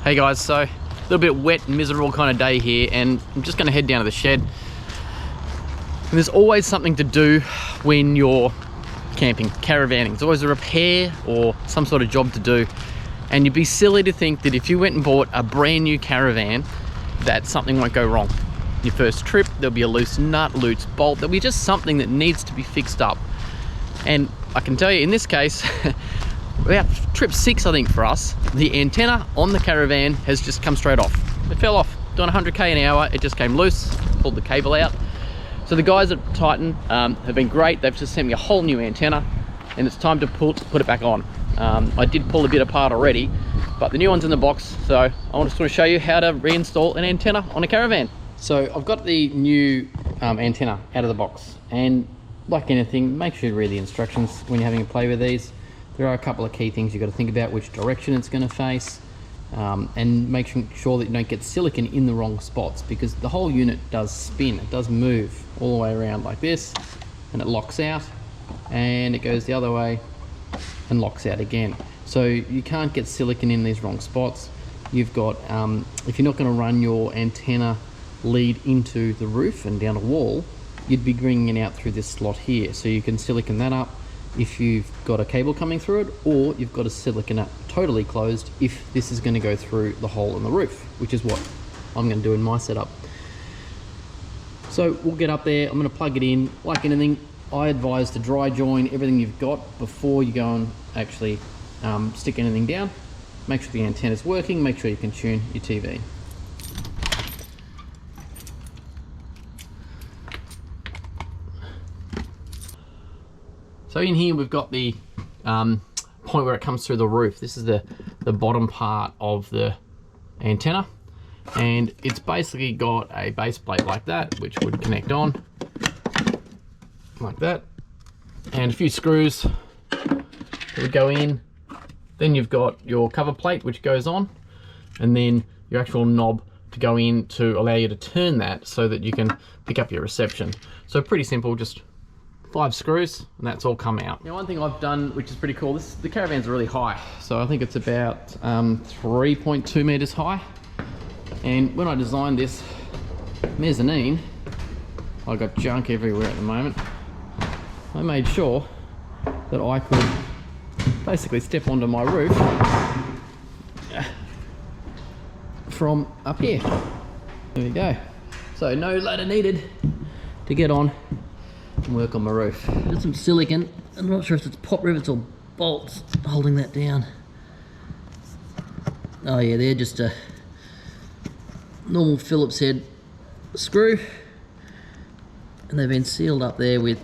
Hey guys, so a little bit wet and miserable kind of day here, and I'm just going to head down to the shed. And there's always something to do when you're camping, caravanning. There's always a repair or some sort of job to do. And you'd be silly to think that if you went and bought a brand new caravan, that something won't go wrong. Your first trip, there'll be a loose nut, loose bolt, there'll be just something that needs to be fixed up. And I can tell you, in this case, about trip 6, I think, for us, the antenna on the caravan has just come straight off. It fell off, doing 100k an hour, it just came loose, pulled the cable out. So the guys at Titan have been great. They've just sent me a whole new antenna, and it's time to put it back on. I did pull a bit apart already, but the new one's in the box, so I just want to show you how to reinstall an antenna on a caravan. So I've got the new antenna out of the box, and like anything, make sure you read the instructions when you're having a play with these. There are a couple of key things you've got to think about: which direction it's going to face, and make sure that you don't get silicone in the wrong spots, because the whole unit does spin, it does move all the way around like this, and it locks out, and it goes the other way and locks out again. So you can't get silicone in these wrong spots. You've got, if you're not going to run your antenna lead into the roof and down a wall, you'd be bringing it out through this slot here. So you can silicone that up if you've got a cable coming through it, or you've got a silicone up totally closed if this is going to go through the hole in the roof, which is what I'm going to do in my setup. So we'll get up there, I'm going to plug it in. Like anything, I advise to dry join everything you've got before you go and actually stick anything down. Make sure the antenna is working, make sure you can tune your TV. So in here we've got the point where it comes through the roof. This is the bottom part of the antenna, and it's basically got a base plate like that, which would connect on like that, and a few screws that would go in. Then you've got your cover plate which goes on, and then your actual knob to go in to allow you to turn that so that you can pick up your reception. So pretty simple, just 5 screws and that's all come out. Now, one thing I've done which is pretty cool, the caravan's really high, so I think it's about 3.2 meters high, and when I designed this mezzanine, I got junk everywhere at the moment. I made sure that I could basically step onto my roof from up here. There we go. So no ladder needed to get on and work on my roof. Got some silicone. I'm not sure if it's pop rivets or bolts holding that down. Oh yeah, they're just a normal Phillips head screw, and they've been sealed up there with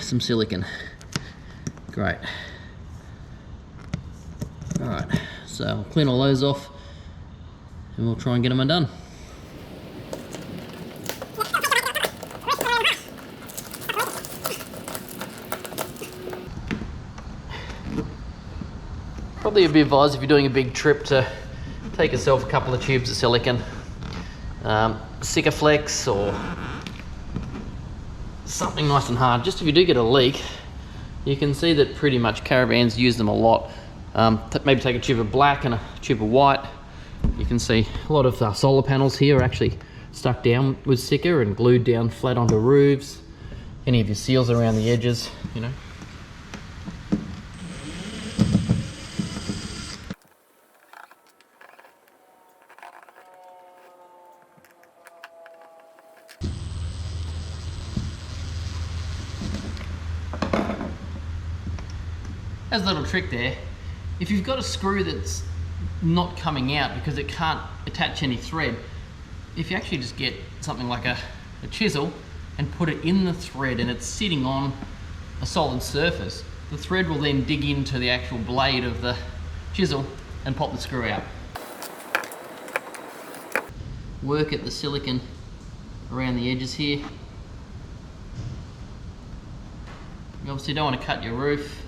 some silicone. Great. Alright, so I'll clean all those off and we'll try and get them undone. Probably would be advised if you're doing a big trip to take yourself a couple of tubes of silicone, Sikaflex or something nice and hard. Just if you do get a leak, you can see that pretty much caravans use them a lot. Maybe take a tube of black and a tube of white. You can see a lot of solar panels here are actually stuck down with Sika and glued down flat onto roofs. Any of your seals around the edges, you know. As a little trick there, if you've got a screw that's not coming out because it can't attach any thread, if you actually just get something like a chisel and put it in the thread and it's sitting on a solid surface, the thread will then dig into the actual blade of the chisel and pop the screw out. Work at the silicone around the edges here. You obviously don't want to cut your roof.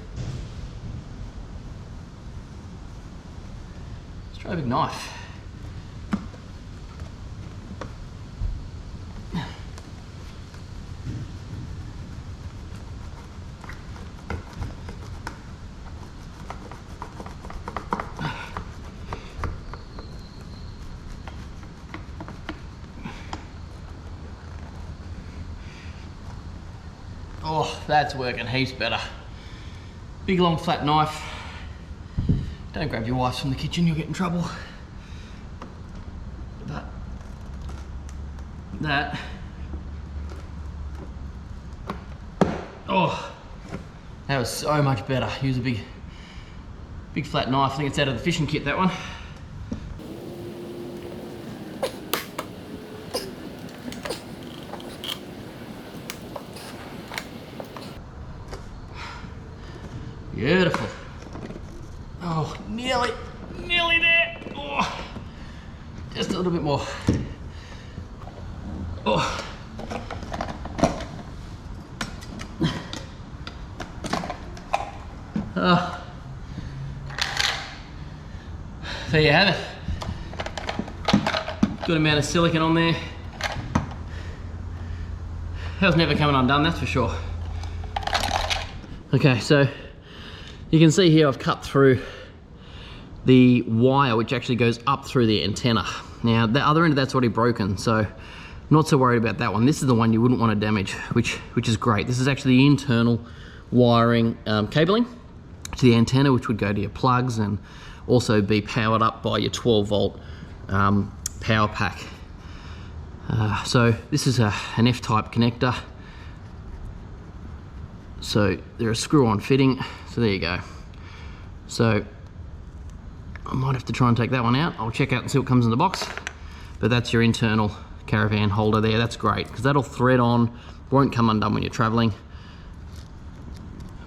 Let's try a big knife. Oh, that's working heaps better. Big long flat knife. Don't grab your wifes from the kitchen, you'll get in trouble. But that, oh, that was so much better. Use a big flat knife. I think it's out of the fishing kit, that one. Beautiful. Oh, nearly there. Oh, just a little bit more. Oh. Oh. There you have it. Good amount of silicone on there. That was never coming undone, that's for sure. Okay, so you can see here I've cut through the wire which actually goes up through the antenna. Now the other end of that's already broken, so I'm not so worried about that one. This is the one you wouldn't want to damage, which is great. This is actually the internal wiring cabling to the antenna, which would go to your plugs and also be powered up by your 12-volt power pack. So this is an F-type connector. So they're a screw-on fitting, so there you go. So I might have to try and take that one out. I'll check out and see what comes in the box. But that's your internal Caravan holder there. That's great, because that'll thread on, won't come undone when you're traveling.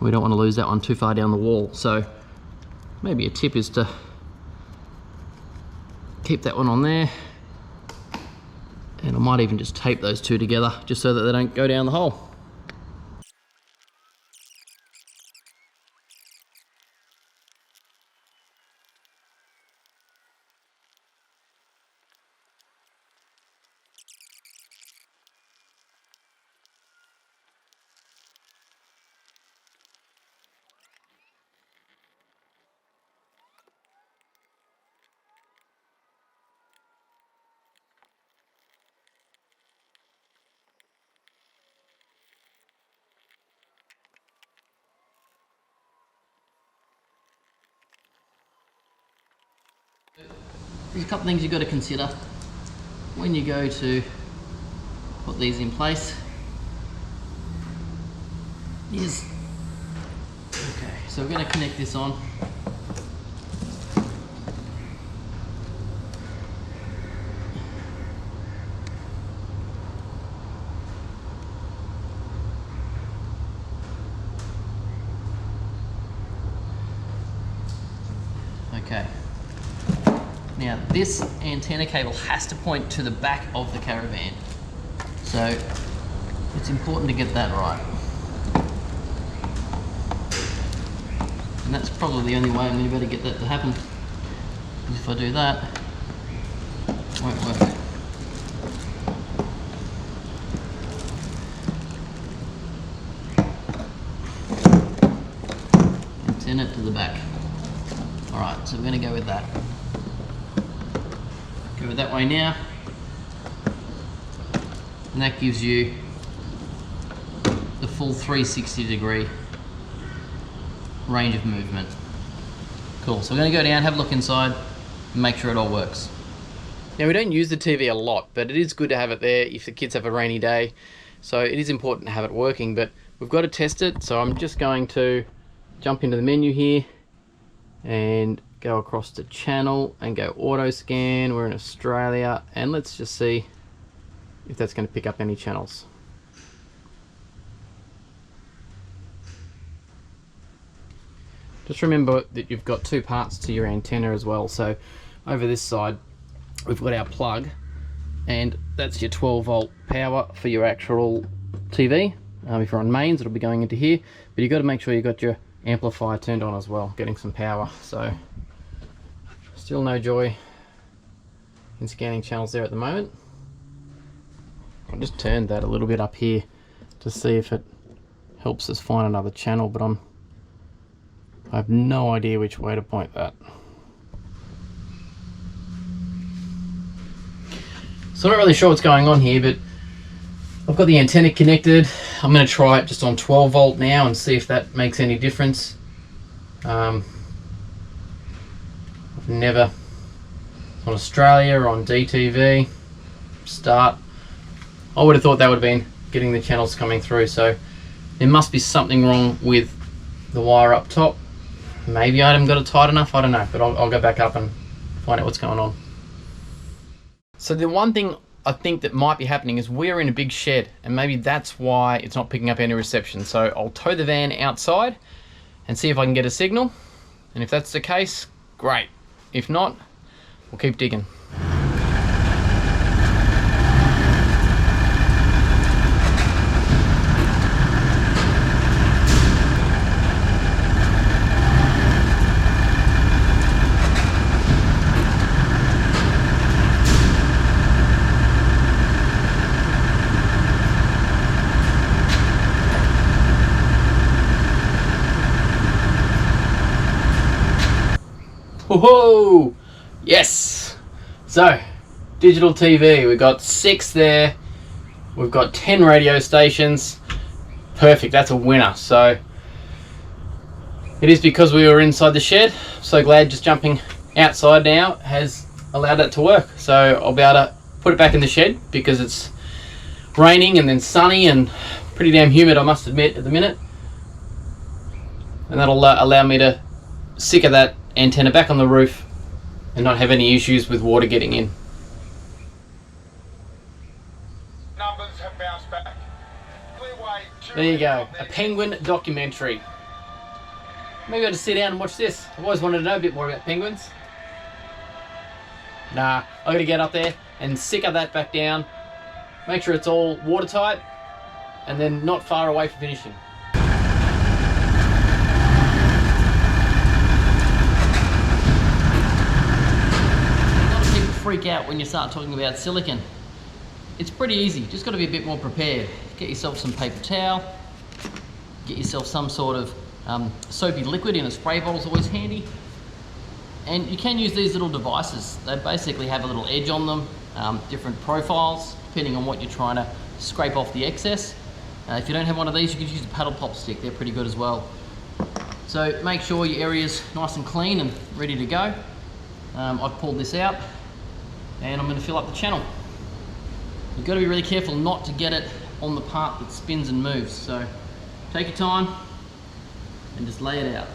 We don't want to lose that one too far down the wall. So maybe a tip is to keep that one on there. And I might even just tape those two together just so that they don't go down the hole. There's a couple things you've got to consider when you go to put these in place. Okay, so we're going to connect this on. Okay. Now this antenna cable has to point to the back of the Caravan, so it's important to get that right. And that's probably the only way I'm going to be able to get that to happen. Because if I do that, it won't work. Antenna to the back. Alright, so we're going to go with that. Go with that way now, and that gives you the full 360-degree range of movement. Cool, so we're going to go down, have a look inside, and make sure it all works. Now we don't use the TV a lot, but it is good to have it there if the kids have a rainy day, so it is important to have it working, but we've got to test it, so I'm just going to jump into the menu here and go across to channel and go auto scan. We're in Australia, and let's just see if that's going to pick up any channels. Just remember that you've got two parts to your antenna as well. So over this side we've got our plug, and that's your 12-volt power for your actual TV. If you're on mains, it'll be going into here, but you've got to make sure you've got your amplifier turned on as well, getting some power. So still no joy in scanning channels there at the moment. I just turned that a little bit up here to see if it helps us find another channel, but I have no idea which way to point that. So I'm not really sure what's going on here, but I've got the antenna connected. I'm going to try it just on 12 volt now and see if that makes any difference. I've never on Australia or on DTV start. I would have thought that would have been getting the channels coming through, so there must be something wrong with the wire up top. Maybe I haven't got it tight enough, I don't know, but I'll go back up and find out what's going on. So the one thing I think that might be happening is we're in a big shed, and maybe that's why it's not picking up any reception. So I'll tow the van outside and see if I can get a signal, and if that's the case, great. If not, we'll keep digging. Whoa! Yes! So, digital TV, we've got 6 there, we've got 10 radio stations. Perfect, that's a winner. So, it is because we were inside the shed. So glad just jumping outside now has allowed that to work. So I'll be able to put it back in the shed because it's raining and then sunny and pretty damn humid, I must admit, at the minute. And that'll allow me to sticker that antenna back on the roof and not have any issues with water getting in. Numbers have bounced back. There you go, a penguin documentary. Maybe I'll just sit down and watch this. I've always wanted to know a bit more about penguins. Nah, I gotta get up there and sticker that back down, make sure it's all watertight, and then not far away from finishing. Freak out when you start talking about silicone. It's pretty easy, just got to be a bit more prepared. Get yourself some paper towel, get yourself some sort of soapy liquid in a spray bottle is always handy, and you can use these little devices. They basically have a little edge on them, different profiles depending on what you're trying to scrape off the excess. If you don't have one of these, you could use a paddle pop stick, they're pretty good as well. So make sure your area's nice and clean and ready to go. I've pulled this out and I'm going to fill up the channel. You've got to be really careful not to get it on the part that spins and moves. So take your time and just lay it out.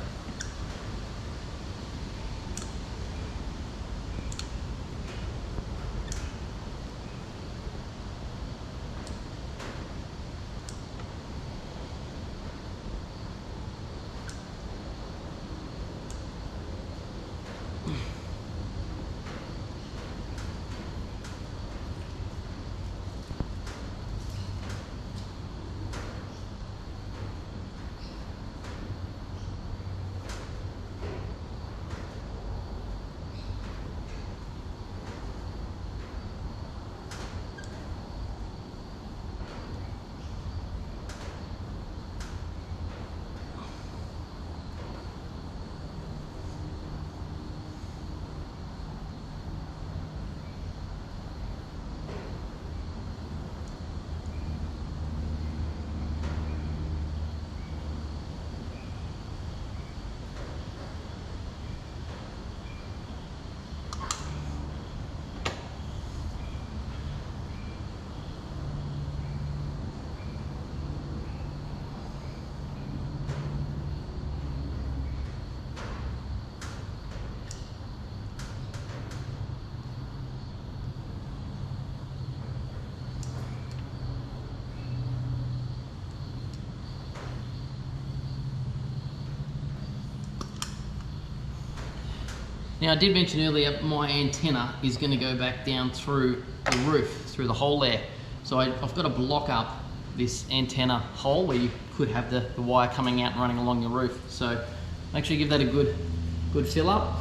Now I did mention earlier my antenna is going to go back down through the roof, through the hole there. So I've got to block up this antenna hole where you could have the wire coming out and running along the roof. So make sure you give that a good fill up.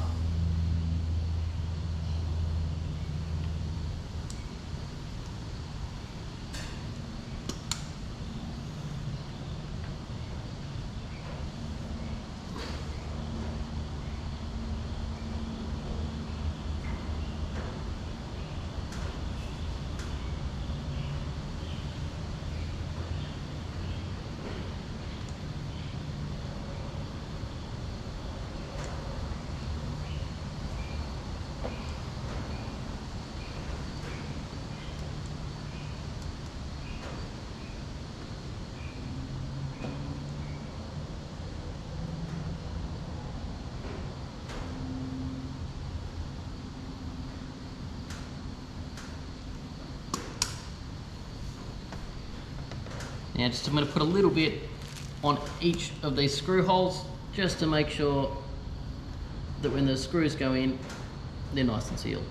Now just I'm going to put a little bit on each of these screw holes just to make sure that when the screws go in, they're nice and sealed.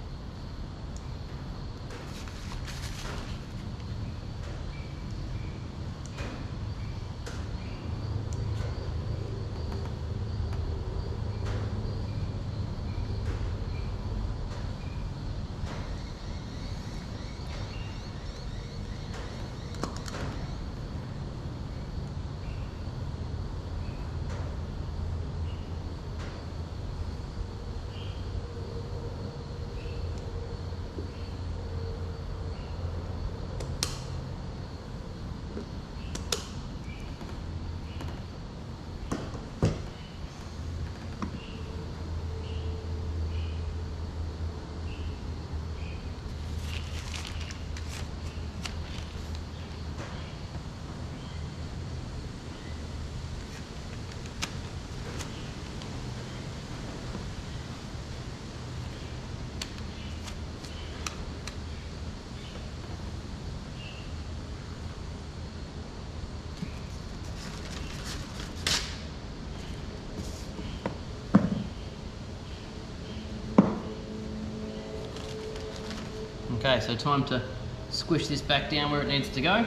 Okay, so time to squish this back down where it needs to go.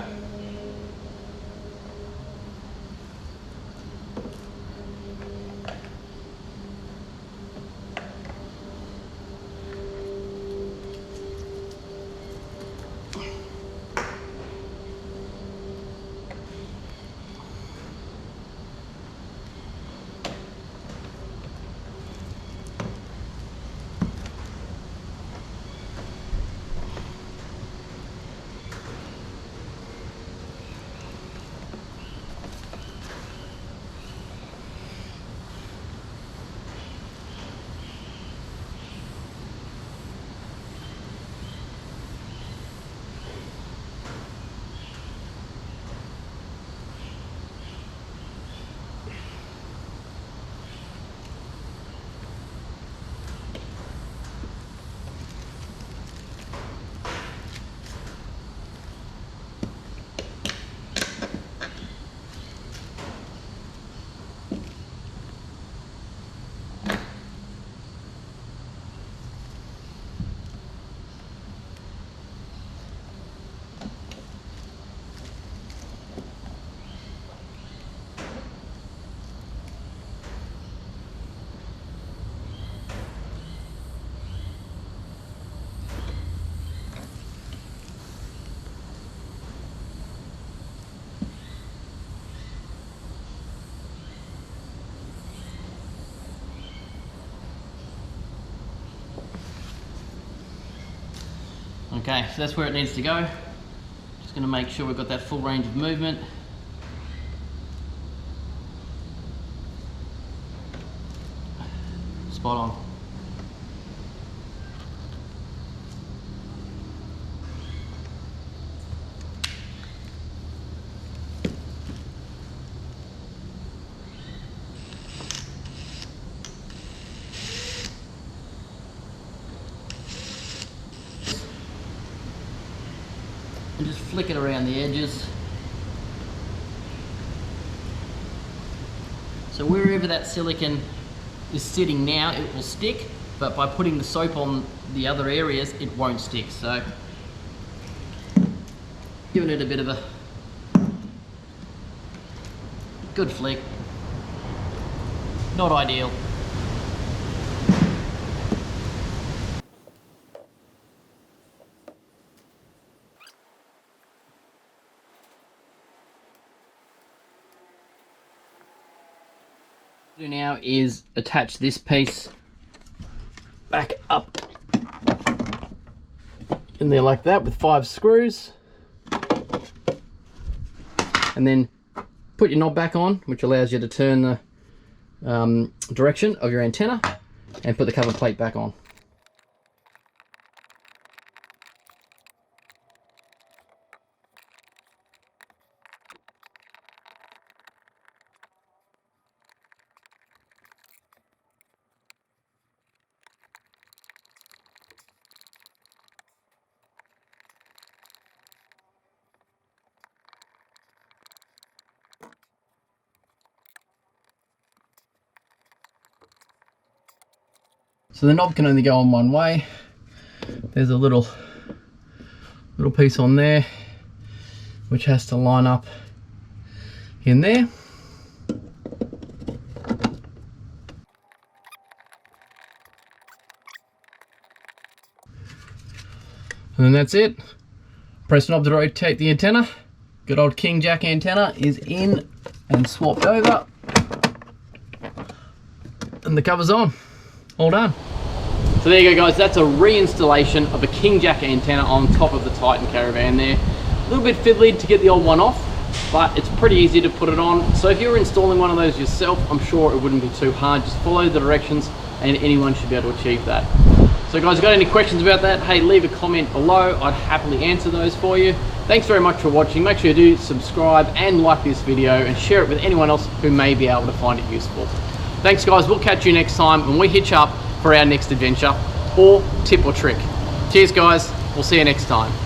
Okay, so that's where it needs to go. Just going to make sure we've got that full range of movement. Spot on. And just flick it around the edges. So wherever that silicone is sitting now, it will stick, but by putting the soap on the other areas, it won't stick. So giving it a bit of a good flick. Not ideal. What I do now is attach this piece back up in there like that with 5 screws, and then put your knob back on, which allows you to turn the direction of your antenna, and put the cover plate back on. So the knob can only go on one way. There's a little piece on there which has to line up in there. And then that's it. Press the knob to rotate the antenna. Good old kingjack antenna is in and swapped over. And the cover's on. All done. So there you go, guys. That's a reinstallation of a kingjack antenna on top of the Titan Caravan there. A little bit fiddly to get the old one off, but it's pretty easy to put it on. So if you're installing one of those yourself, I'm sure it wouldn't be too hard. Just follow the directions and anyone should be able to achieve that. So guys, got any questions about that? Hey, leave a comment below. I'd happily answer those for you. Thanks very much for watching. Make sure you do subscribe and like this video and share it with anyone else who may be able to find it useful. Thanks guys, we'll catch you next time when we hitch up for our next adventure or tip or trick. Cheers guys, we'll see you next time.